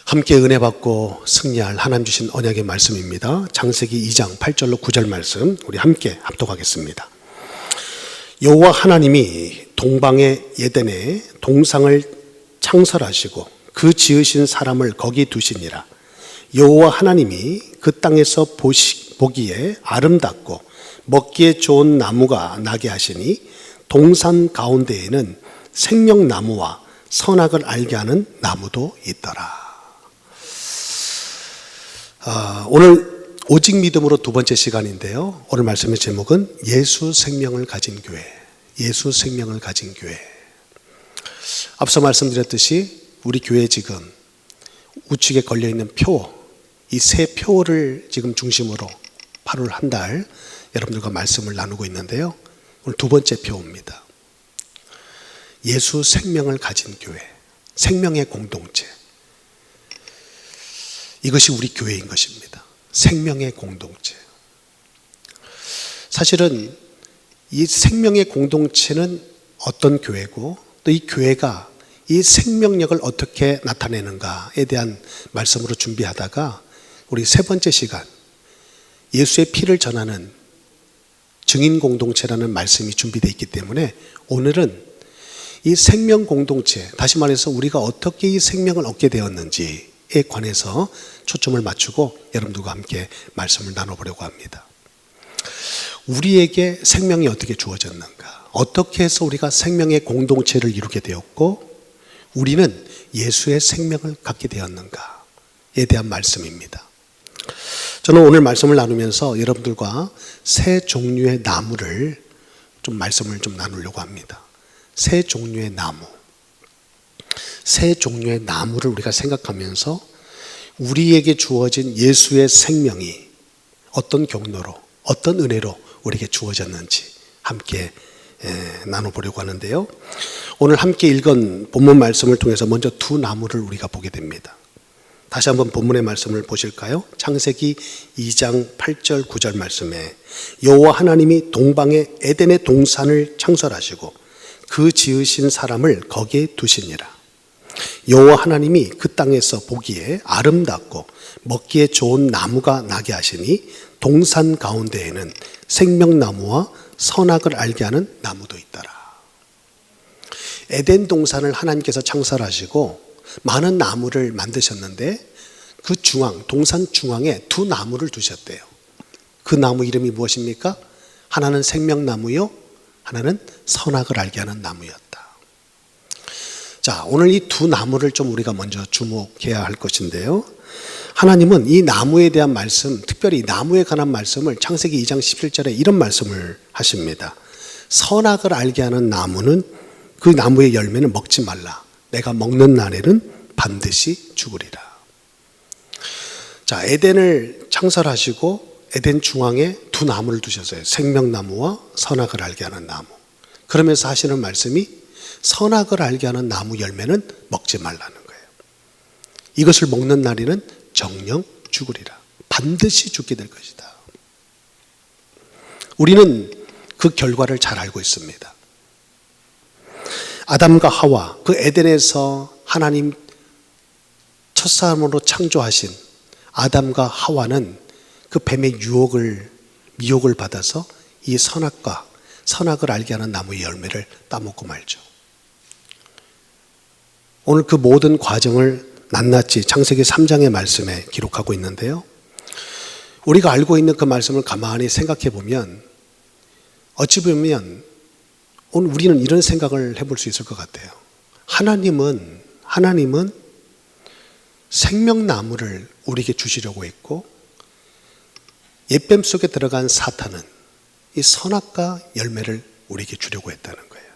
함께 은혜 받고 승리할 하나님 주신 언약의 말씀입니다. 창세기 2장 8절로 9절 말씀 우리 함께 합독하겠습니다. 여호와 하나님이 동방의 에덴에 동상을 창설하시고 그 지으신 사람을 거기 두시니라. 여호와 하나님이 그 땅에서 보기에 아름답고 먹기에 좋은 나무가 나게 하시니 동산 가운데에는 생명나무와 선악을 알게 하는 나무도 있더라. 오늘 오직 믿음으로 두 번째 시간인데요. 오늘 말씀의 제목은 예수 생명을 가진 교회. 예수 생명을 가진 교회. 앞서 말씀드렸듯이 우리 교회 지금 우측에 걸려있는 표, 이 세 표를 지금 중심으로 8월 한 달 여러분들과 말씀을 나누고 있는데요. 오늘 두 번째 표입니다. 예수 생명을 가진 교회. 생명의 공동체. 이것이 우리 교회인 것입니다. 생명의 공동체. 사실은 이 생명의 공동체는 어떤 교회고 또 이 교회가 이 생명력을 어떻게 나타내는가에 대한 말씀으로 준비하다가 우리 세 번째 시간 예수의 피를 전하는 증인 공동체라는 말씀이 준비되어 있기 때문에 오늘은 이 생명 공동체, 다시 말해서 우리가 어떻게 이 생명을 얻게 되었는지 에 관해서 초점을 맞추고 여러분들과 함께 말씀을 나눠보려고 합니다. 우리에게 생명이 어떻게 주어졌는가? 어떻게 해서 우리가 생명의 공동체를 이루게 되었고 우리는 예수의 생명을 갖게 되었는가에 대한 말씀입니다. 저는 오늘 말씀을 나누면서 여러분들과 세 종류의 나무를 말씀을 나누려고 합니다. 세 종류의 나무. 세 종류의 나무를 우리가 생각하면서 우리에게 주어진 예수의 생명이 어떤 경로로, 어떤 은혜로 우리에게 주어졌는지 함께 나눠보려고 하는데요. 오늘 함께 읽은 본문 말씀을 통해서 먼저 두 나무를 우리가 보게 됩니다. 다시 한번 본문의 말씀을 보실까요? 창세기 2장 8절 9절 말씀에 여호와 하나님이 동방의 에덴의 동산을 창설하시고 그 지으신 사람을 거기에 두시니라. 여호와 하나님이 그 땅에서 보기에 아름답고 먹기에 좋은 나무가 나게 하시니 동산 가운데에는 생명나무와 선악을 알게 하는 나무도 있더라. 에덴 동산을 하나님께서 창설하시고 많은 나무를 만드셨는데 그 중앙, 동산 중앙에 두 나무를 두셨대요. 그 나무 이름이 무엇입니까? 하나는 생명나무요, 하나는 선악을 알게 하는 나무였다. 자, 오늘 이 두 나무를 우리가 먼저 주목해야 할 것인데요. 하나님은 이 나무에 대한 말씀, 특별히 나무에 관한 말씀을 창세기 2장 17절에 이런 말씀을 하십니다. 선악을 알게 하는 나무는 그 나무의 열매는 먹지 말라. 내가 먹는 날에는 반드시 죽으리라. 자, 에덴을 창설하시고 에덴 중앙에 두 나무를 두셨어요. 생명나무와 선악을 알게 하는 나무. 그러면서 하시는 말씀이 선악을 알게 하는 나무 열매는 먹지 말라는 거예요. 이것을 먹는 날에는 정녕 죽으리라. 반드시 죽게 될 것이다. 우리는 그 결과를 잘 알고 있습니다. 아담과 하와, 그 에덴에서 하나님 첫사람으로 창조하신 아담과 하와는 그 뱀의 미혹을 받아서 이 선악을 알게 하는 나무의 열매를 따먹고 말죠. 오늘 그 모든 과정을 낱낱이 창세기 3장의 말씀에 기록하고 있는데요. 우리가 알고 있는 그 말씀을 가만히 생각해 보면 어찌 보면 오늘 우리는 이런 생각을 해볼 수 있을 것 같아요. 하나님은 생명나무를 우리에게 주시려고 했고 옛뱀 속에 들어간 사탄은 이 선악과 열매를 우리에게 주려고 했다는 거예요.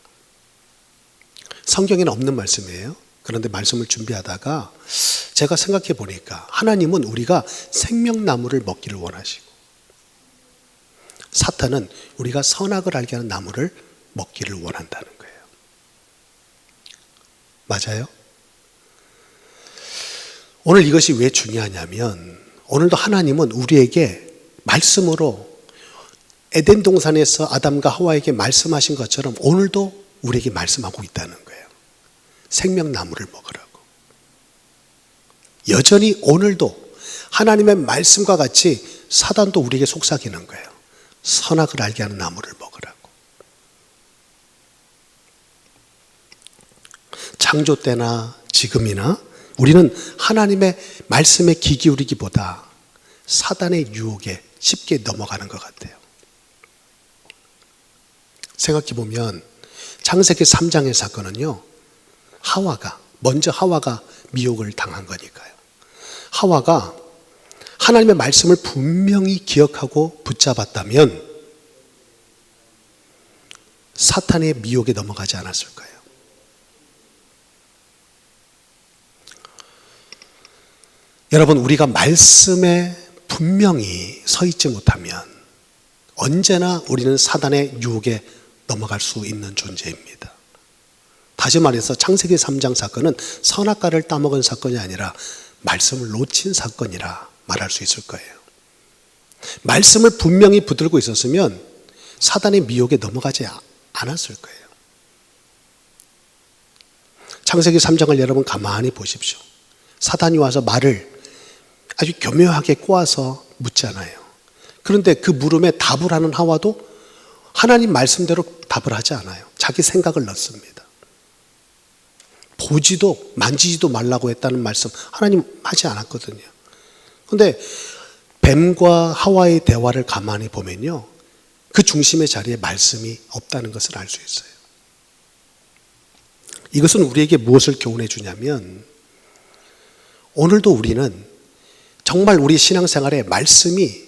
성경에는 없는 말씀이에요. 그런데 말씀을 준비하다가 제가 생각해 보니까 하나님은 우리가 생명나무를 먹기를 원하시고 사탄은 우리가 선악을 알게 하는 나무를 먹기를 원한다는 거예요. 맞아요? 오늘 이것이 왜 중요하냐면 오늘도 하나님은 우리에게 말씀으로 에덴 동산에서 아담과 하와에게 말씀하신 것처럼 오늘도 우리에게 말씀하고 있다는 거예요. 생명나무를 먹으라고. 여전히 오늘도 하나님의 말씀과 같이 사단도 우리에게 속삭이는 거예요. 선악을 알게 하는 나무를 먹으라고. 창조 때나 지금이나 우리는 하나님의 말씀에 귀 기울이기보다 사단의 유혹에 쉽게 넘어가는 것 같아요. 생각해보면 창세기 3장의 사건은요, 먼저 하와가 미혹을 당한 거니까요. 하와가 하나님의 말씀을 분명히 기억하고 붙잡았다면 사탄의 미혹에 넘어가지 않았을 거예요. 여러분, 우리가 말씀에 분명히 서 있지 못하면 언제나 우리는 사단의 유혹에 넘어갈 수 있는 존재입니다. 다시 말해서 창세기 3장 사건은 선악과를 따먹은 사건이 아니라 말씀을 놓친 사건이라 말할 수 있을 거예요. 말씀을 분명히 붙들고 있었으면 사단의 미혹에 넘어가지 않았을 거예요. 창세기 3장을 여러분 가만히 보십시오. 사단이 와서 말을 아주 교묘하게 꼬아서 묻잖아요. 그런데 그 물음에 답을 하는 하와도 하나님 말씀대로 답을 하지 않아요. 자기 생각을 넣습니다. 보지도 만지지도 말라고 했다는 말씀 하나님 하지 않았거든요. 그런데 뱀과 하와의 대화를 가만히 보면요, 그 중심의 자리에 말씀이 없다는 것을 알 수 있어요. 이것은 우리에게 무엇을 교훈해 주냐면, 오늘도 우리는 정말 우리 신앙생활에 말씀이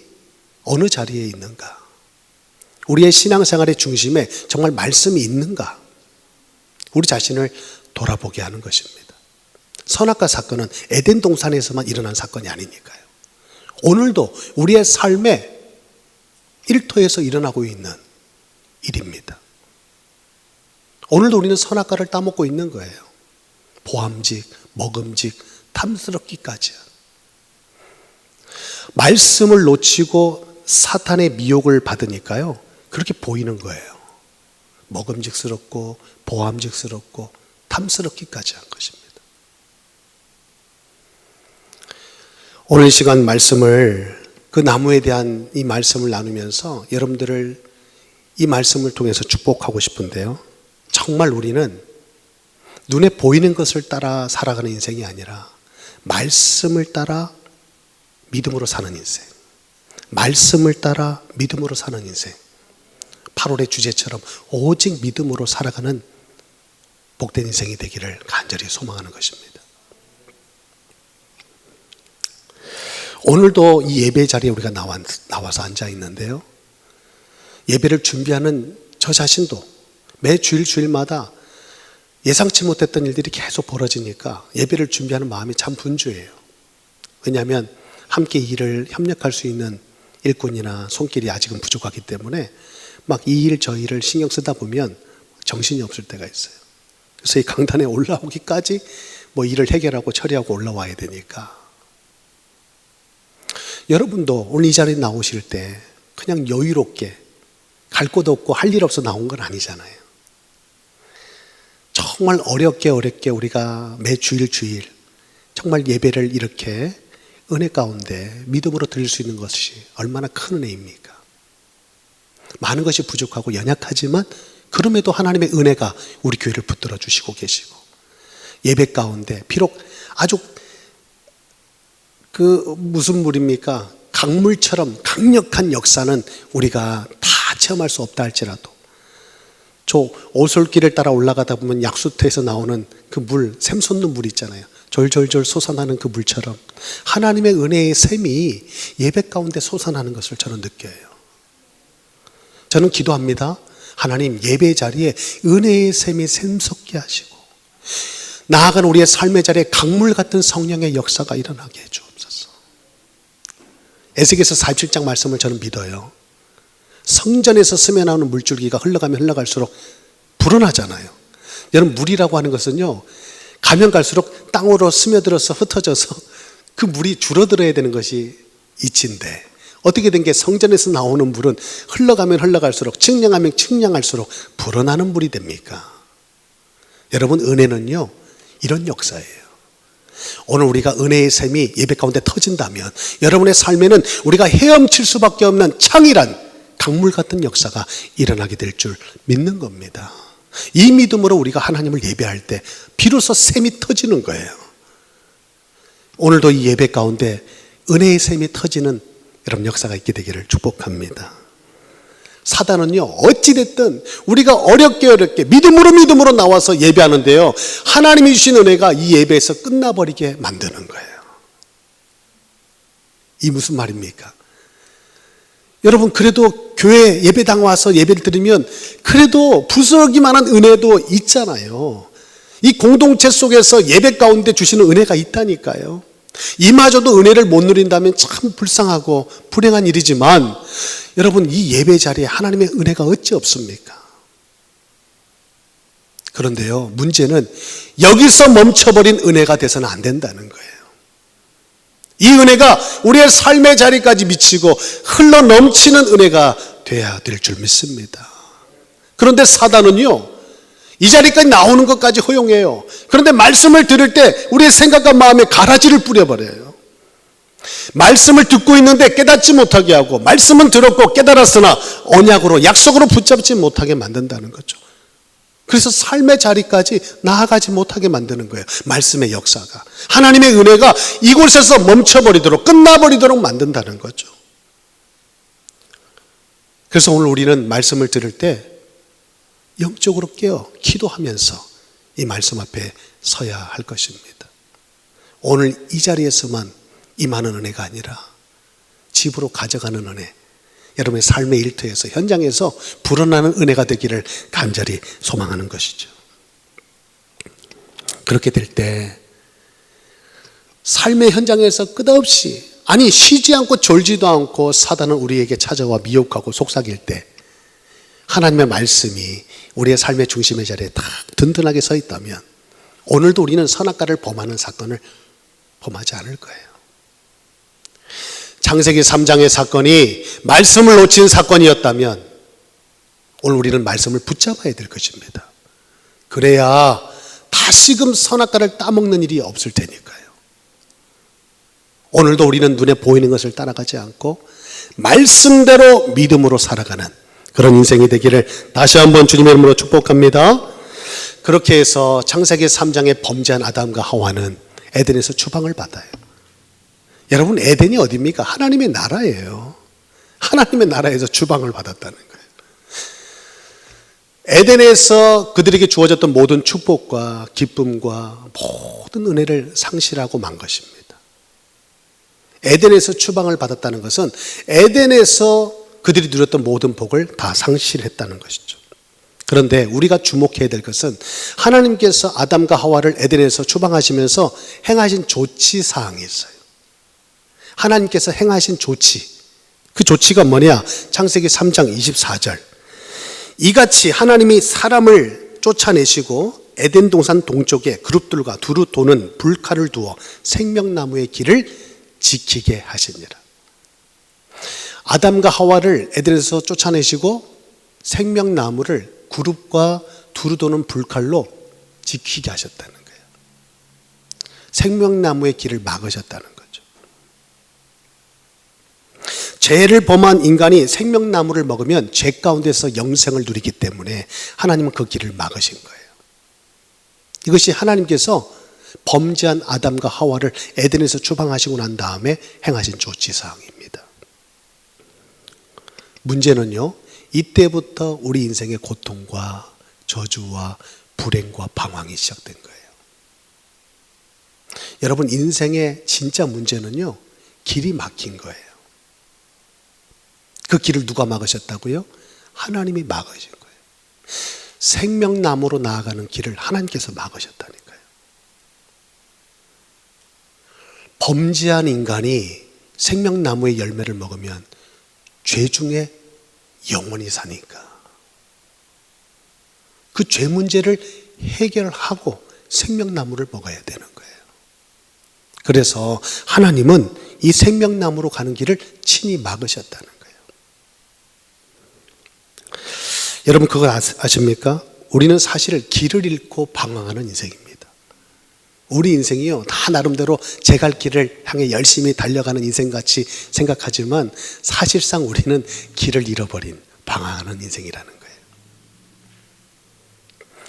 어느 자리에 있는가, 우리의 신앙생활의 중심에 정말 말씀이 있는가, 우리 자신을 돌아보게 하는 것입니다. 선악과 사건은 에덴 동산에서만 일어난 사건이 아니니까요. 오늘도 우리의 삶의 일터에서 일어나고 있는 일입니다. 오늘도 우리는 선악과를 따먹고 있는 거예요. 보암직, 먹음직, 탐스럽기까지. 말씀을 놓치고 사탄의 미혹을 받으니까요, 그렇게 보이는 거예요. 먹음직스럽고 보암직스럽고 탐스럽기까지 한 것입니다. 오늘 시간 말씀을, 그 나무에 대한 이 말씀을 나누면서 여러분들을 이 말씀을 통해서 축복하고 싶은데요, 정말 우리는 눈에 보이는 것을 따라 살아가는 인생이 아니라 말씀을 따라 믿음으로 사는 인생, 말씀을 따라 믿음으로 사는 인생, 8월의 주제처럼 오직 믿음으로 살아가는 복된 인생이 되기를 간절히 소망하는 것입니다. 오늘도 이 예배 자리에 우리가 나와서 앉아 있는데요, 예배를 준비하는 저 자신도 매 주일마다 예상치 못했던 일들이 계속 벌어지니까 예배를 준비하는 마음이 참 분주해요. 왜냐하면 함께 이 일을 협력할 수 있는 일꾼이나 손길이 아직은 부족하기 때문에 막 이 일 저 일을 신경 쓰다 보면 정신이 없을 때가 있어요. 그래서 이 강단에 올라오기까지 뭐 일을 해결하고 처리하고 올라와야 되니까, 여러분도 오늘 이 자리에 나오실 때 그냥 여유롭게 갈 곳 없고 할 일 없어 나온 건 아니잖아요. 정말 어렵게 우리가 매 주일 정말 예배를 이렇게 은혜 가운데 믿음으로 드릴 수 있는 것이 얼마나 큰 은혜입니까? 많은 것이 부족하고 연약하지만 그럼에도 하나님의 은혜가 우리 교회를 붙들어 주시고 계시고, 예배 가운데 비록 아주 무슨 물입니까? 강물처럼 강력한 역사는 우리가 다 체험할 수 없다 할지라도, 저 오솔길을 따라 올라가다 보면 약수터에서 나오는 그 물, 샘솟는 물 있잖아요. 졸졸졸 솟아나는 그 물처럼 하나님의 은혜의 샘이 예배 가운데 솟아나는 것을 저는 느껴요. 저는 기도합니다. 하나님, 예배 자리에 은혜의 샘이 샘솟게 하시고 나아가는 우리의 삶의 자리에 강물 같은 성령의 역사가 일어나게 해주옵소서. 에스겔서 47장 말씀을 저는 믿어요. 성전에서 스며나오는 물줄기가 흘러가면 흘러갈수록 불어나잖아요. 여러분, 물이라고 하는 것은요, 가면 갈수록 땅으로 스며들어서 흩어져서 그 물이 줄어들어야 되는 것이 이치인데, 어떻게 된 게 성전에서 나오는 물은 흘러가면 흘러갈수록, 측량하면 측량할수록 불어나는 물이 됩니까? 여러분, 은혜는요 이런 역사예요. 오늘 우리가 은혜의 샘이 예배 가운데 터진다면 여러분의 삶에는 우리가 헤엄칠 수밖에 없는 창이란 강물 같은 역사가 일어나게 될 줄 믿는 겁니다. 이 믿음으로 우리가 하나님을 예배할 때 비로소 샘이 터지는 거예요. 오늘도 이 예배 가운데 은혜의 샘이 터지는 여러분 역사가 있게 되기를 축복합니다. 사단은요, 어찌됐든 우리가 어렵게 믿음으로 나와서 예배하는데요, 하나님이 주신 은혜가 이 예배에서 끝나버리게 만드는 거예요. 이 무슨 말입니까? 여러분, 그래도 교회 예배당 와서 예배를 드리면 그래도 부스러기만한 은혜도 있잖아요. 이 공동체 속에서 예배 가운데 주시는 은혜가 있다니까요. 이마저도 은혜를 못 누린다면 참 불쌍하고 불행한 일이지만 여러분, 이 예배 자리에 하나님의 은혜가 어찌 없습니까? 그런데요, 문제는 여기서 멈춰버린 은혜가 돼서는 안 된다는 거예요. 이 은혜가 우리의 삶의 자리까지 미치고 흘러 넘치는 은혜가 돼야 될 줄 믿습니다. 그런데 사단은요, 이 자리까지 나오는 것까지 허용해요. 그런데 말씀을 들을 때 우리의 생각과 마음에 가라지를 뿌려버려요. 말씀을 듣고 있는데 깨닫지 못하게 하고, 말씀은 들었고 깨달았으나 언약으로 약속으로 붙잡지 못하게 만든다는 거죠. 그래서 삶의 자리까지 나아가지 못하게 만드는 거예요. 말씀의 역사가, 하나님의 은혜가 이곳에서 멈춰버리도록, 끝나버리도록 만든다는 거죠. 그래서 오늘 우리는 말씀을 들을 때 영적으로 깨어 기도하면서 이 말씀 앞에 서야 할 것입니다. 오늘 이 자리에서만 임하는 은혜가 아니라 집으로 가져가는 은혜, 여러분의 삶의 일터에서, 현장에서 불어나는 은혜가 되기를 간절히 소망하는 것이죠. 그렇게 될 때 삶의 현장에서 끝없이, 아니 쉬지 않고 졸지도 않고 사단은 우리에게 찾아와 미혹하고 속삭일 때 하나님의 말씀이 우리의 삶의 중심의 자리에 딱 든든하게 서 있다면 오늘도 우리는 선악과를 범하는 사건을 범하지 않을 거예요. 창세기 3장의 사건이 말씀을 놓친 사건이었다면 오늘 우리는 말씀을 붙잡아야 될 것입니다. 그래야 다시금 선악과를 따먹는 일이 없을 테니까요. 오늘도 우리는 눈에 보이는 것을 따라가지 않고 말씀대로 믿음으로 살아가는 그런 인생이 되기를 다시 한번 주님의 이름으로 축복합니다. 그렇게 해서 창세기 3장에 범죄한 아담과 하와는 에덴에서 추방을 받아요. 여러분, 에덴이 어디입니까? 하나님의 나라예요. 하나님의 나라에서 추방을 받았다는 거예요. 에덴에서 그들에게 주어졌던 모든 축복과 기쁨과 모든 은혜를 상실하고 만 것입니다. 에덴에서 추방을 받았다는 것은 에덴에서 그들이 누렸던 모든 복을 다 상실했다는 것이죠. 그런데 우리가 주목해야 될 것은 하나님께서 아담과 하와를 에덴에서 추방하시면서 행하신 조치사항이 있어요. 하나님께서 행하신 조치, 그 조치가 뭐냐? 창세기 3장 24절. 이같이 하나님이 사람을 쫓아내시고 에덴 동산 동쪽에 그룹들과 두루 도는 불칼을 두어 생명나무의 길을 지키게 하시니라. 아담과 하와를 에덴에서 쫓아내시고 생명나무를 그룹과 두루 도는 불칼로 지키게 하셨다는 거예요. 생명나무의 길을 막으셨다는 거죠. 죄를 범한 인간이 생명나무를 먹으면 죄 가운데서 영생을 누리기 때문에 하나님은 그 길을 막으신 거예요. 이것이 하나님께서 범죄한 아담과 하와를 에덴에서 추방하시고 난 다음에 행하신 조치사항입니다. 문제는요, 이때부터 우리 인생의 고통과 저주와 불행과 방황이 시작된 거예요. 여러분, 인생의 진짜 문제는요, 길이 막힌 거예요. 그 길을 누가 막으셨다고요? 하나님이 막으신 거예요. 생명나무로 나아가는 길을 하나님께서 막으셨다니까요. 범죄한 인간이 생명나무의 열매를 먹으면 죄 중에 영원히 사니까 그 죄 문제를 해결하고 생명나무를 먹어야 되는 거예요. 그래서 하나님은 이 생명나무로 가는 길을 친히 막으셨다는 거예요. 여러분, 그걸 아십니까? 우리는 사실 길을 잃고 방황하는 인생입니다. 우리 인생이요, 다 나름대로 제 갈 길을 향해 열심히 달려가는 인생같이 생각하지만 사실상 우리는 길을 잃어버린 방황하는 인생이라는 거예요.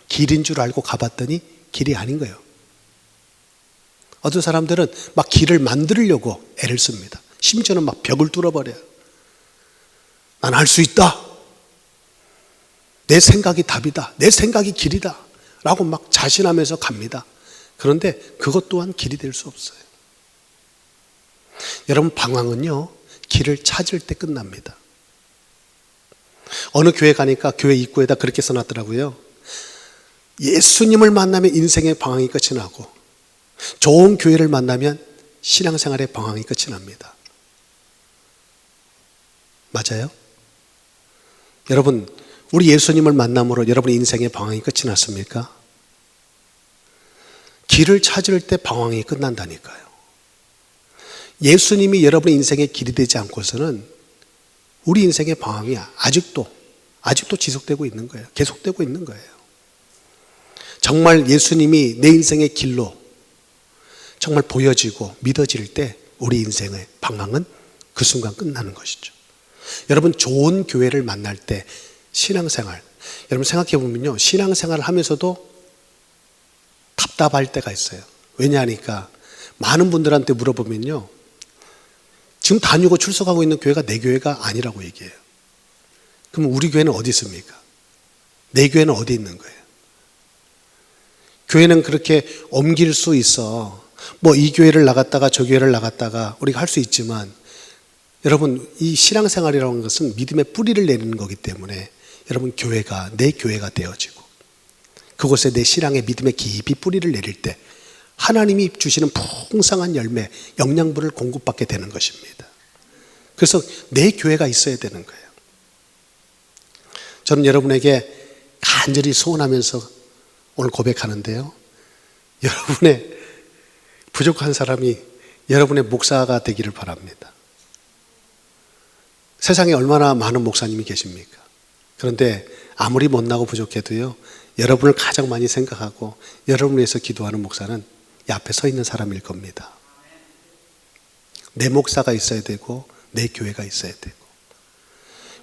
길인 줄 알고 가봤더니 길이 아닌 거예요. 어떤 사람들은 막 길을 만들려고 애를 씁니다. 심지어는 막 벽을 뚫어버려요. 난 할 수 있다. 내 생각이 답이다. 내 생각이 길이다. 라고 막 자신하면서 갑니다. 그런데 그것 또한 길이 될 수 없어요. 여러분, 방황은요, 길을 찾을 때 끝납니다. 어느 교회 가니까 교회 입구에다 그렇게 써놨더라고요. 예수님을 만나면 인생의 방황이 끝이 나고 좋은 교회를 만나면 신앙생활의 방황이 끝이 납니다. 맞아요? 여러분, 우리 예수님을 만남으로 여러분의 인생의 방황이 끝이 났습니까? 길을 찾을 때 방황이 끝난다니까요. 예수님이 여러분의 인생의 길이 되지 않고서는 우리 인생의 방황이 아직도 지속되고 있는 거예요. 계속되고 있는 거예요. 정말 예수님이 내 인생의 길로 정말 보여지고 믿어질 때 우리 인생의 방황은 그 순간 끝나는 것이죠. 여러분, 좋은 교회를 만날 때 신앙생활, 여러분 생각해 보면요, 신앙생활을 하면서도 답답할 때가 있어요. 왜냐하니까 많은 분들한테 물어보면요, 지금 다니고 출석하고 있는 교회가 내 교회가 아니라고 얘기해요. 그럼 우리 교회는 어디 있습니까? 내 교회는 어디 있는 거예요? 교회는 그렇게 옮길 수 있어. 뭐 이 교회를 나갔다가 저 교회를 나갔다가 우리가 할 수 있지만, 여러분, 이 신앙생활이라고 하는 것은 믿음의 뿌리를 내리는 거기 때문에 여러분, 교회가 내 교회가 되어지고 그곳에 내 신앙의 믿음의 깊이 뿌리를 내릴 때 하나님이 주시는 풍성한 열매, 영양분을 공급받게 되는 것입니다. 그래서 내 교회가 있어야 되는 거예요. 저는 여러분에게 간절히 소원하면서 오늘 고백하는데요, 여러분의 부족한 사람이 여러분의 목사가 되기를 바랍니다. 세상에 얼마나 많은 목사님이 계십니까? 그런데 아무리 못나고 부족해도요, 여러분을 가장 많이 생각하고 여러분을 위해서 기도하는 목사는 이 앞에 서 있는 사람일 겁니다. 내 목사가 있어야 되고 내 교회가 있어야 되고,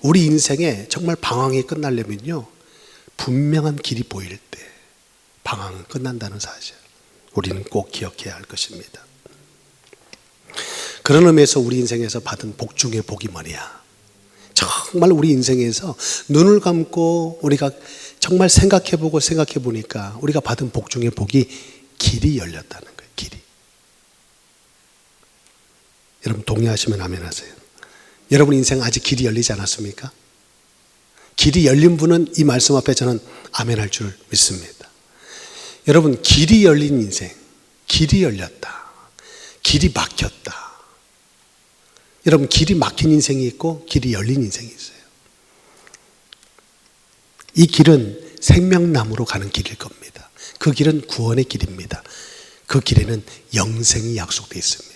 우리 인생에 정말 방황이 끝나려면요, 분명한 길이 보일 때 방황은 끝난다는 사실, 우리는 꼭 기억해야 할 것입니다. 그런 의미에서 우리 인생에서 받은 복 중에 복이 뭐냐? 정말 우리 인생에서 눈을 감고 우리가 정말 생각해 보니까 우리가 받은 복 중에 복이 길이 열렸다는 거예요. 길이. 여러분, 동의하시면 아멘 하세요. 여러분 인생 아직 길이 열리지 않았습니까? 길이 열린 분은 이 말씀 앞에 저는 아멘 할 줄 믿습니다. 여러분, 길이 열린 인생, 길이 열렸다, 길이 막혔다. 여러분, 길이 막힌 인생이 있고 길이 열린 인생이 있어요. 이 길은 생명나무로 가는 길일 겁니다. 그 길은 구원의 길입니다. 그 길에는 영생이 약속되어 있습니다.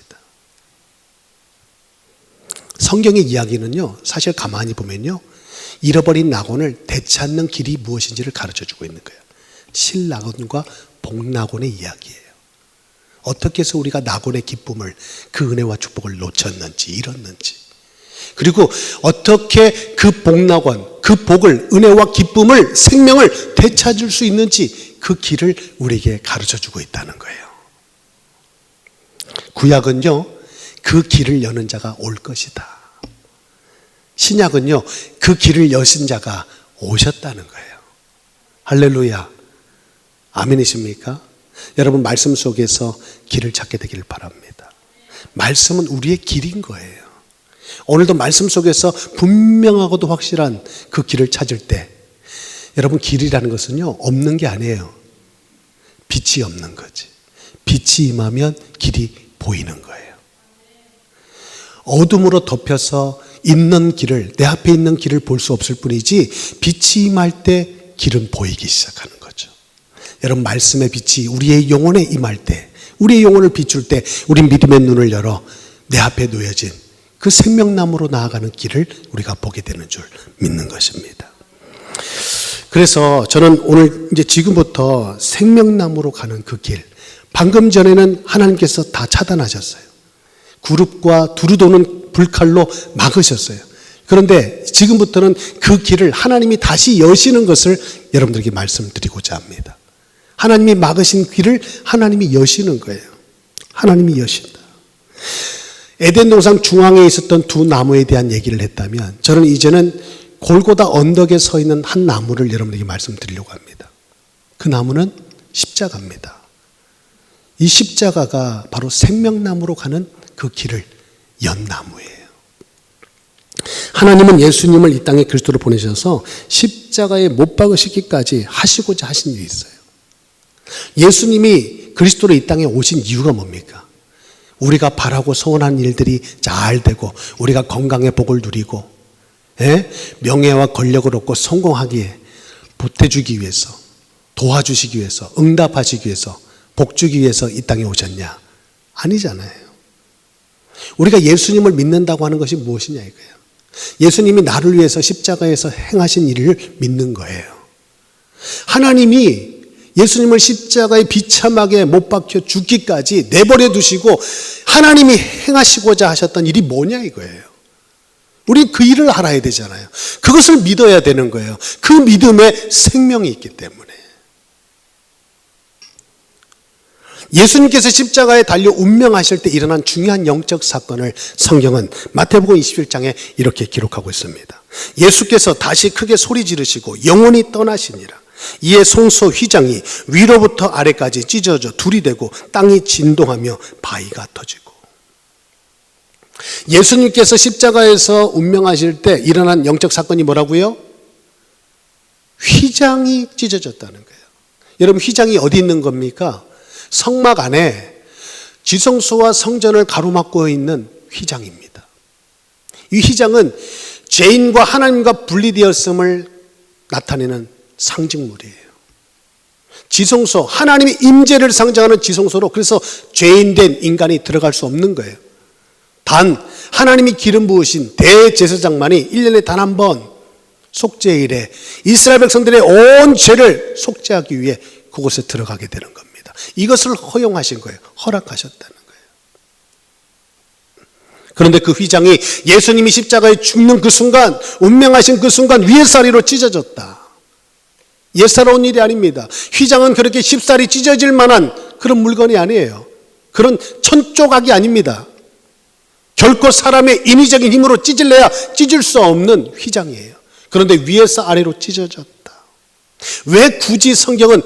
성경의 이야기는요, 사실 가만히 보면요, 잃어버린 낙원을 되찾는 길이 무엇인지를 가르쳐주고 있는 거예요. 실낙원과 복낙원의 이야기예요. 어떻게 해서 우리가 낙원의 기쁨을, 그 은혜와 축복을 놓쳤는지, 잃었는지, 그리고 어떻게 그 복낙원, 그 복을, 은혜와 기쁨을, 생명을 되찾을 수 있는지, 그 길을 우리에게 가르쳐주고 있다는 거예요. 구약은요, 그 길을 여는 자가 올 것이다. 신약은요, 그 길을 여신 자가 오셨다는 거예요. 할렐루야. 아멘이십니까? 여러분, 말씀 속에서 길을 찾게 되기를 바랍니다. 말씀은 우리의 길인 거예요. 오늘도 말씀 속에서 분명하고도 확실한 그 길을 찾을 때, 여러분, 길이라는 것은요, 없는 게 아니에요. 빛이 없는 거지. 빛이 임하면 길이 보이는 거예요. 어둠으로 덮여서 있는 길을, 내 앞에 있는 길을 볼 수 없을 뿐이지, 빛이 임할 때 길은 보이기 시작하는 거죠. 여러분, 말씀의 빛이 우리의 영혼에 임할 때, 우리의 영혼을 비출 때, 우리 믿음의 눈을 열어 내 앞에 놓여진 그 생명나무로 나아가는 길을 우리가 보게 되는 줄 믿는 것입니다. 그래서 저는 오늘 이제 지금부터 생명나무로 가는 그 길, 방금 전에는 하나님께서 다 차단하셨어요. 그룹과 두루 도는 불칼로 막으셨어요. 그런데 지금부터는 그 길을 하나님이 다시 여시는 것을 여러분들에게 말씀드리고자 합니다. 하나님이 막으신 길을 하나님이 여시는 거예요. 하나님이 여신다. 에덴 동산 중앙에 있었던 두 나무에 대한 얘기를 했다면, 저는 이제는 골고다 언덕에 서 있는 한 나무를 여러분에게 말씀드리려고 합니다. 그 나무는 십자가입니다. 이 십자가가 바로 생명나무로 가는 그 길을 연 나무예요. 하나님은 예수님을 이 땅에 그리스도로 보내셔서 십자가에 못 박으시기까지 하시고자 하신 일이 있어요. 예수님이 그리스도로 이 땅에 오신 이유가 뭡니까? 우리가 바라고 소원한 일들이 잘 되고, 우리가 건강의 복을 누리고, 명예와 권력을 얻고 성공하기에 보태주기 위해서, 도와주시기 위해서, 응답하시기 위해서, 복주기 위해서 이 땅에 오셨냐? 아니잖아요. 우리가 예수님을 믿는다고 하는 것이 무엇이냐 이거예요. 예수님이 나를 위해서 십자가에서 행하신 일을 믿는 거예요. 하나님이 예수님을 십자가에 비참하게 못 박혀 죽기까지 내버려 두시고 하나님이 행하시고자 하셨던 일이 뭐냐 이거예요. 우리 그 일을 알아야 되잖아요. 그것을 믿어야 되는 거예요. 그 믿음에 생명이 있기 때문에. 예수님께서 십자가에 달려 운명하실 때 일어난 중요한 영적 사건을 성경은 마태복음 27장에 이렇게 기록하고 있습니다. 예수께서 다시 크게 소리 지르시고 영원히 떠나시니라. 이에 송소 휘장이 위로부터 아래까지 찢어져 둘이 되고 땅이 진동하며 바위가 터지고. 예수님께서 십자가에서 운명하실 때 일어난 영적 사건이 뭐라고요? 휘장이 찢어졌다는 거예요. 여러분, 휘장이 어디 있는 겁니까? 성막 안에 지성소와 성전을 가로막고 있는 휘장입니다. 이 휘장은 죄인과 하나님과 분리되었음을 나타내는 상징물이에요. 지성소, 하나님의 임재를 상징하는 지성소로, 그래서 죄인된 인간이 들어갈 수 없는 거예요. 단 하나님이 기름 부으신 대제사장만이 1년에 단 한 번 속죄일에 이스라엘 백성들의 온 죄를 속죄하기 위해 그곳에 들어가게 되는 겁니다. 이것을 허용하신 거예요. 허락하셨다는 거예요. 그런데 그 휘장이 예수님이 십자가에 죽는 그 순간, 운명하신 그 순간 위에사리로 찢어졌다. 예사로운 일이 아닙니다. 휘장은 그렇게 쉽사리 찢어질 만한 그런 물건이 아니에요. 그런 천조각이 아닙니다. 결코 사람의 인위적인 힘으로 찢을래야 찢을 수 없는 휘장이에요. 그런데 위에서 아래로 찢어졌다. 왜 굳이 성경은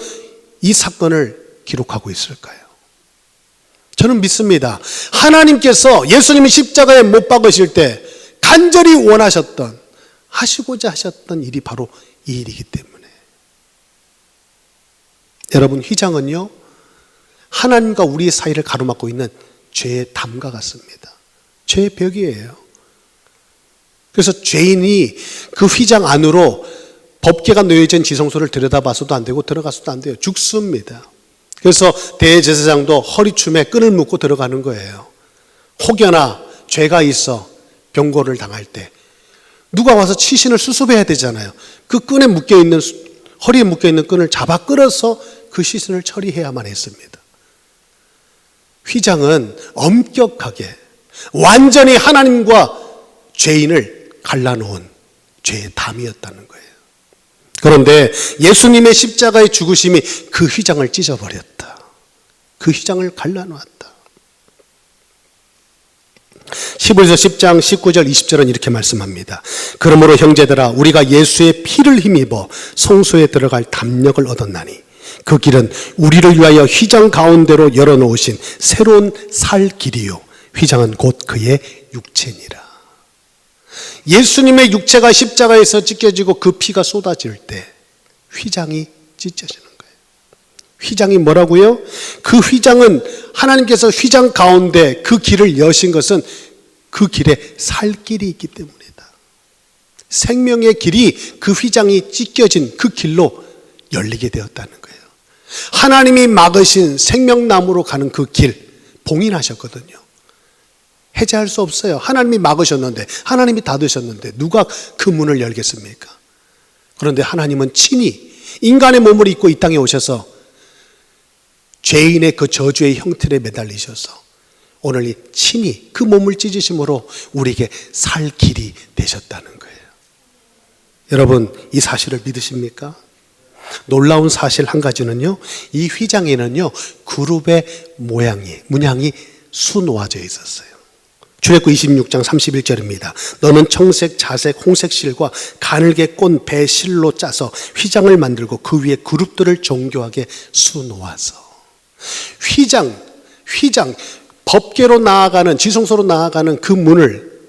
이 사건을 기록하고 있을까요? 저는 믿습니다. 하나님께서 예수님이 십자가에 못 박으실 때 간절히 원하셨던, 하시고자 하셨던 일이 바로 이 일이기 때문에. 여러분, 휘장은요, 하나님과 우리 사이를 가로막고 있는 죄의 담과 같습니다. 죄의 벽이에요. 그래서 죄인이 그 휘장 안으로 법궤가 놓여진 지성소를 들여다봐서도 안 되고 들어가서도 안 돼요. 죽습니다. 그래서 대제사장도 허리춤에 끈을 묶고 들어가는 거예요. 혹여나 죄가 있어 병고를 당할 때 누가 와서 시신을 수습해야 되잖아요. 그 끈에 묶여있는, 허리에 묶여있는 끈을 잡아 끌어서 그 시신을 처리해야만 했습니다. 휘장은 엄격하게 완전히 하나님과 죄인을 갈라놓은 죄의 담이었다는 거예요. 그런데 예수님의 십자가의 죽으심이 그 휘장을 찢어버렸다. 그 휘장을 갈라놓았다. 히브리서 10장 19절 20절은 이렇게 말씀합니다. 그러므로 형제들아, 우리가 예수의 피를 힘입어 성소에 들어갈 담력을 얻었나니 그 길은 우리를 위하여 휘장 가운데로 열어놓으신 새로운 살 길이요 휘장은 곧 그의 육체니라. 예수님의 육체가 십자가에서 찢겨지고 그 피가 쏟아질 때 휘장이 찢어지는 거예요. 휘장이 뭐라고요? 그 휘장은 하나님께서 휘장 가운데 그 길을 여신 것은 그 길에 살 길이 있기 때문이다. 생명의 길이 그 휘장이 찢겨진 그 길로 열리게 되었다는 거예요. 하나님이 막으신 생명나무로 가는 그 길 봉인하셨거든요. 해제할 수 없어요. 하나님이 막으셨는데, 하나님이 닫으셨는데 누가 그 문을 열겠습니까? 그런데 하나님은 친히 인간의 몸을 입고 이 땅에 오셔서 죄인의 그 저주의 형틀에 매달리셔서 오늘 이 친히 그 몸을 찢으심으로 우리에게 살 길이 되셨다는 거예요. 여러분, 이 사실을 믿으십니까? 놀라운 사실 한 가지는요, 이 휘장에는요 그룹의 문양이 수놓아져 있었어요. 출애굽 26장 31절입니다. 너는 청색, 자색, 홍색 실과 가늘게 꼰 배 실로 짜서 휘장을 만들고 그 위에 그룹들을 정교하게 수놓아서. 휘장, 법궤로 나아가는, 지성소로 나아가는 그 문을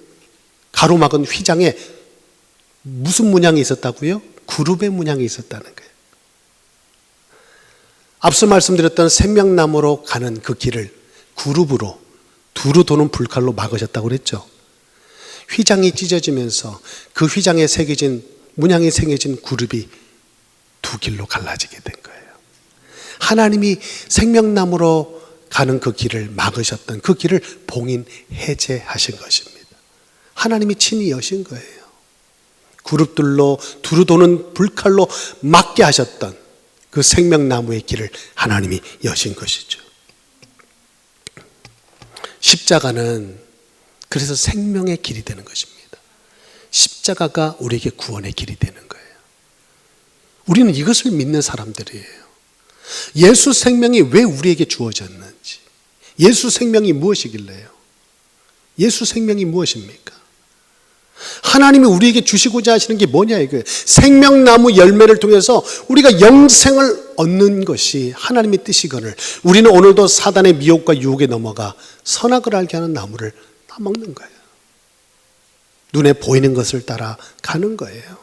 가로막은 휘장에 무슨 문양이 있었다고요? 그룹의 문양이 있었다는 거예요. 앞서 말씀드렸던 생명나무로 가는 그 길을 그룹으로 두루 도는 불칼로 막으셨다고 그랬죠. 휘장이 찢어지면서 그 휘장에 새겨진, 문양이 새겨진 그룹이 두 길로 갈라지게 된 거예요. 하나님이 생명나무로 가는 그 길을 막으셨던 그 길을 봉인 해제하신 것입니다. 하나님이 친히 여신 거예요. 그룹들로 두루 도는 불칼로 막게 하셨던 그 생명나무의 길을 하나님이 여신 것이죠. 십자가는 그래서 생명의 길이 되는 것입니다. 십자가가 우리에게 구원의 길이 되는 거예요. 우리는 이것을 믿는 사람들이에요. 예수 생명이 왜 우리에게 주어졌는지, 예수 생명이 무엇이길래요? 예수 생명이 무엇입니까? 하나님이 우리에게 주시고자 하시는 게 뭐냐 이거예요. 생명나무 열매를 통해서 우리가 영생을 얻는 것이 하나님의 뜻이거늘 우리는 오늘도 사단의 미혹과 유혹에 넘어가 선악을 알게 하는 나무를 따먹는 거예요. 눈에 보이는 것을 따라 가는 거예요.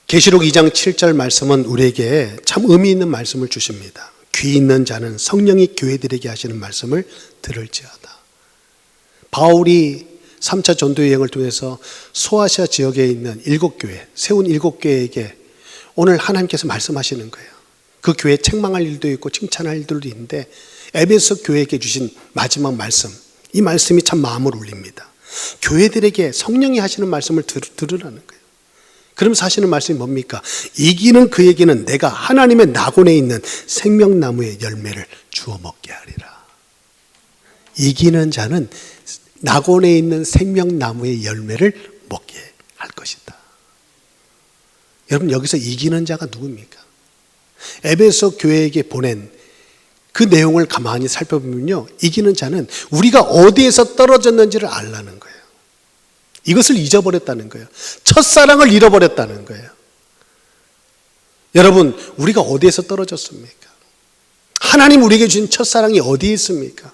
계시록 2장 7절 말씀은 우리에게 참 의미 있는 말씀을 주십니다. 귀 있는 자는 성령이 교회들에게 하시는 말씀을 들을지어다. 바울이 3차 전도 여행을 통해서 소아시아 지역에 있는 7교회, 세운 7교회에게 오늘 하나님께서 말씀하시는 거예요. 그 교회에 책망할 일도 있고 칭찬할 일들도 있는데 에베소 교회에게 주신 마지막 말씀, 이 말씀이 참 마음을 울립니다. 교회들에게 성령이 하시는 말씀을 들으라는 거예요. 그러면서 하시는 말씀이 뭡니까? 이기는 그에게는 내가 하나님의 낙원에 있는 생명나무의 열매를 주어 먹게 하리라. 이기는 자는 낙원에 있는 생명나무의 열매를 먹게 할 것이다. 여러분, 여기서 이기는 자가 누굽니까? 에베소 교회에게 보낸 그 내용을 가만히 살펴보면요, 이기는 자는 우리가 어디에서 떨어졌는지를 알라는 거예요. 이것을 잊어버렸다는 거예요. 첫사랑을 잃어버렸다는 거예요. 여러분, 우리가 어디에서 떨어졌습니까? 하나님 우리에게 주신 첫사랑이 어디에 있습니까?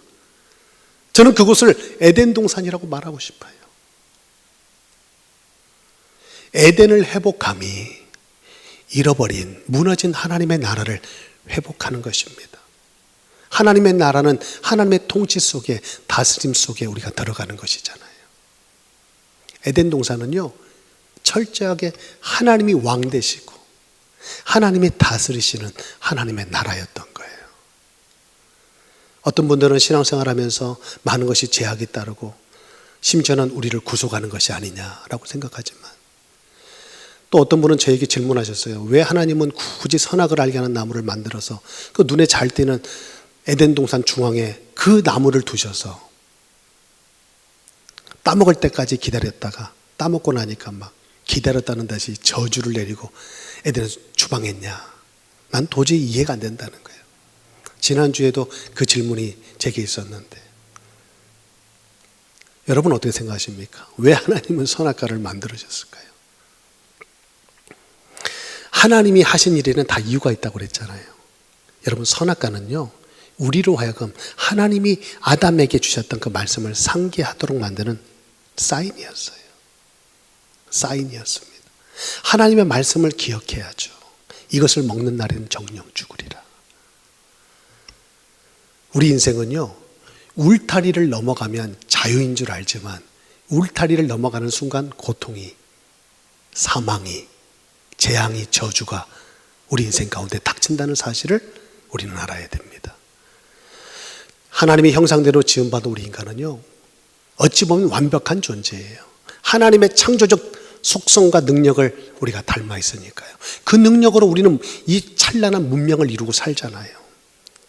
저는 그곳을 에덴 동산이라고 말하고 싶어요. 에덴을 회복함이 잃어버린, 무너진 하나님의 나라를 회복하는 것입니다. 하나님의 나라는 하나님의 통치 속에, 다스림 속에 우리가 들어가는 것이잖아요. 에덴 동산은요, 철저하게 하나님이 왕 되시고 하나님이 다스리시는 하나님의 나라였던 거예요. 어떤 분들은 신앙생활하면서 많은 것이 제약이 따르고 심지어는 우리를 구속하는 것이 아니냐라고 생각하지만, 또 어떤 분은 저에게 질문하셨어요. 왜 하나님은 굳이 선악을 알게 하는 나무를 만들어서 그 눈에 잘 띄는 에덴 동산 중앙에 그 나무를 두셔서 따먹을 때까지 기다렸다가 따먹고 나니까 막 기다렸다는 듯이 저주를 내리고 에덴에서 추방했냐? 난 도저히 이해가 안 된다는 거예요. 지난주에도 그 질문이 제게 있었는데, 여러분 어떻게 생각하십니까? 왜 하나님은 선악과를 만들어주셨을까요? 하나님이 하신 일에는 다 이유가 있다고 그랬잖아요. 여러분, 선악과는요, 우리로 하여금 하나님이 아담에게 주셨던 그 말씀을 상기하도록 만드는 사인이었어요. 사인이었습니다. 하나님의 말씀을 기억해야죠. 이것을 먹는 날에는 정령 죽으리라. 우리 인생은요, 울타리를 넘어가면 자유인 줄 알지만 울타리를 넘어가는 순간 고통이, 사망이, 재앙이, 저주가 우리 인생 가운데 닥친다는 사실을 우리는 알아야 됩니다. 하나님의 형상대로 지음받은 우리 인간은요, 어찌 보면 완벽한 존재예요. 하나님의 창조적 속성과 능력을 우리가 닮아 있으니까요. 그 능력으로 우리는 이 찬란한 문명을 이루고 살잖아요.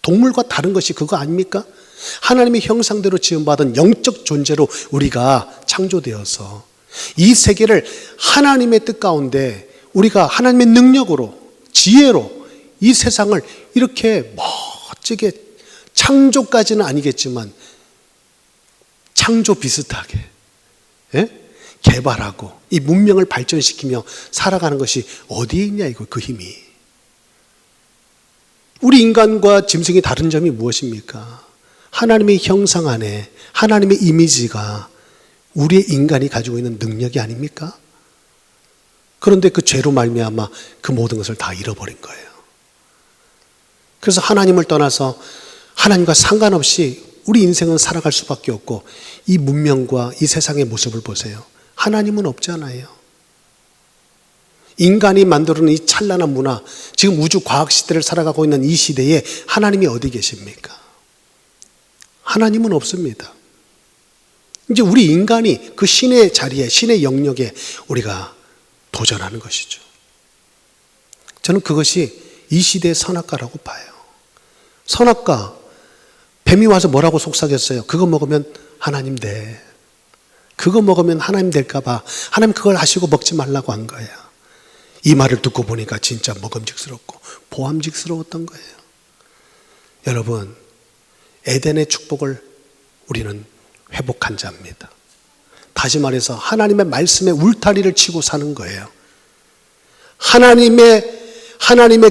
동물과 다른 것이 그거 아닙니까? 하나님의 형상대로 지음받은 영적 존재로 우리가 창조되어서 이 세계를 하나님의 뜻 가운데 우리가 하나님의 능력으로, 지혜로 이 세상을 이렇게 멋지게, 창조까지는 아니겠지만 창조 비슷하게 개발하고 이 문명을 발전시키며 살아가는 것이 어디에 있냐, 이거 그 힘이. 우리 인간과 짐승이 다른 점이 무엇입니까? 하나님의 형상 안에 하나님의 이미지가 우리의 인간이 가지고 있는 능력이 아닙니까? 그런데 그 죄로 말미암아 그 모든 것을 다 잃어버린 거예요. 그래서 하나님을 떠나서 하나님과 상관없이 우리 인생은 살아갈 수밖에 없고, 이 문명과 이 세상의 모습을 보세요. 하나님은 없잖아요. 인간이 만들어낸 이 찬란한 문화, 지금 우주 과학 시대를 살아가고 있는 이 시대에 하나님이 어디 계십니까? 하나님은 없습니다. 이제 우리 인간이 그 신의 자리에, 신의 영역에 우리가 도전하는 것이죠. 저는 그것이 이 시대의 선악과라고 봐요. 선악과, 뱀이 와서 뭐라고 속삭였어요? 그거 먹으면 하나님 돼. 그거 먹으면 하나님 될까 봐 하나님 그걸 하시고 먹지 말라고 한 거예요. 이 말을 듣고 보니까 진짜 먹음직스럽고 보암직스러웠던 거예요. 여러분, 에덴의 축복을 우리는 회복한 자입니다. 다시 말해서 하나님의 말씀에 울타리를 치고 사는 거예요. 하나님의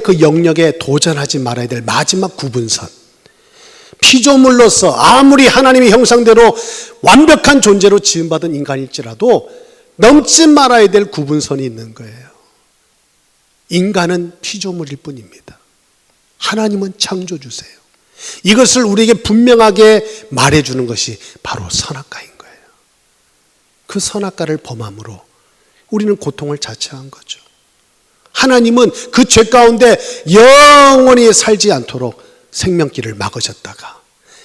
그 영역에 도전하지 말아야 될 마지막 구분선. 피조물로서 아무리 하나님의 형상대로 완벽한 존재로 지음받은 인간일지라도 넘지 말아야 될 구분선이 있는 거예요. 인간은 피조물일 뿐입니다. 하나님은 창조주세요. 이것을 우리에게 분명하게 말해주는 것이 바로 선악과인 거예요. 그 선악과를 범함으로 우리는 고통을 자처한 거죠. 하나님은 그 죄 가운데 영원히 살지 않도록 생명길을 막으셨다가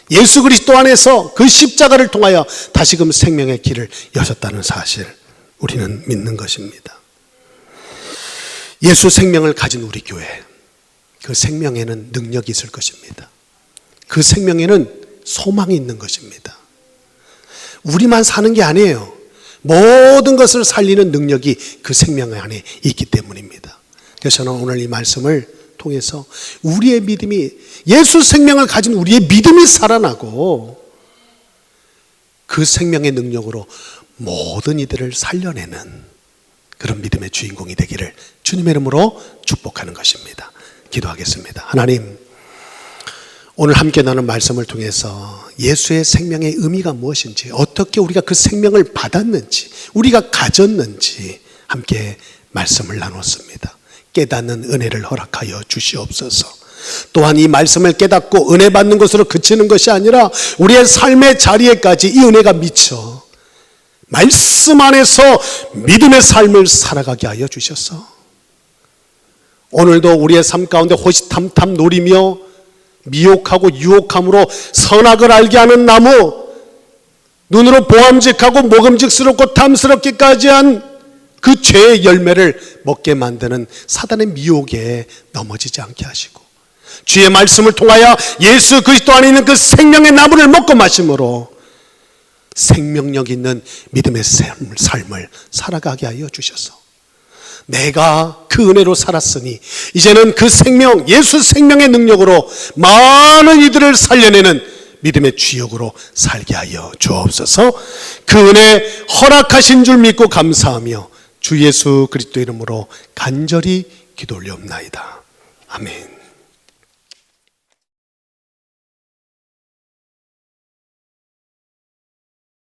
예수 그리스도 안에서 그 십자가를 통하여 다시금 생명의 길을 여셨다는 사실, 우리는 믿는 것입니다. 예수 생명을 가진 우리 교회, 그 생명에는 능력이 있을 것입니다. 그 생명에는 소망이 있는 것입니다. 우리만 사는 게 아니에요. 모든 것을 살리는 능력이 그 생명 안에 있기 때문입니다. 그래서 저는 오늘 이 말씀을 통해서 우리의 믿음이, 예수 생명을 가진 우리의 믿음이 살아나고 그 생명의 능력으로 모든 이들을 살려내는 그런 믿음의 주인공이 되기를 주님의 이름으로 축복하는 것입니다. 기도하겠습니다. 하나님, 오늘 함께 나눈 말씀을 통해서 예수의 생명의 의미가 무엇인지, 어떻게 우리가 그 생명을 받았는지, 우리가 가졌는지 함께 말씀을 나눴습니다. 깨닫는 은혜를 허락하여 주시옵소서. 또한 이 말씀을 깨닫고 은혜 받는 것으로 그치는 것이 아니라 우리의 삶의 자리에까지 이 은혜가 미쳐 말씀 안에서 믿음의 삶을 살아가게 하여 주셔서 오늘도 우리의 삶 가운데 호시탐탐 노리며 미혹하고 유혹함으로 선악을 알게 하는 나무, 눈으로 보암직하고 먹음직스럽고 탐스럽기까지 한 그 죄의 열매를 먹게 만드는 사단의 미혹에 넘어지지 않게 하시고, 주의 말씀을 통하여 예수 그리스도 안에 있는 그 생명의 나무를 먹고 마심으로 생명력 있는 믿음의 삶을 살아가게 하여 주셔서 내가 그 은혜로 살았으니 이제는 그 생명, 예수 생명의 능력으로 많은 이들을 살려내는 믿음의 주역으로 살게 하여 주옵소서. 그 은혜 허락하신 줄 믿고 감사하며 주 예수 그리스도 이름으로 간절히 기도 올리옵나이다. 아멘.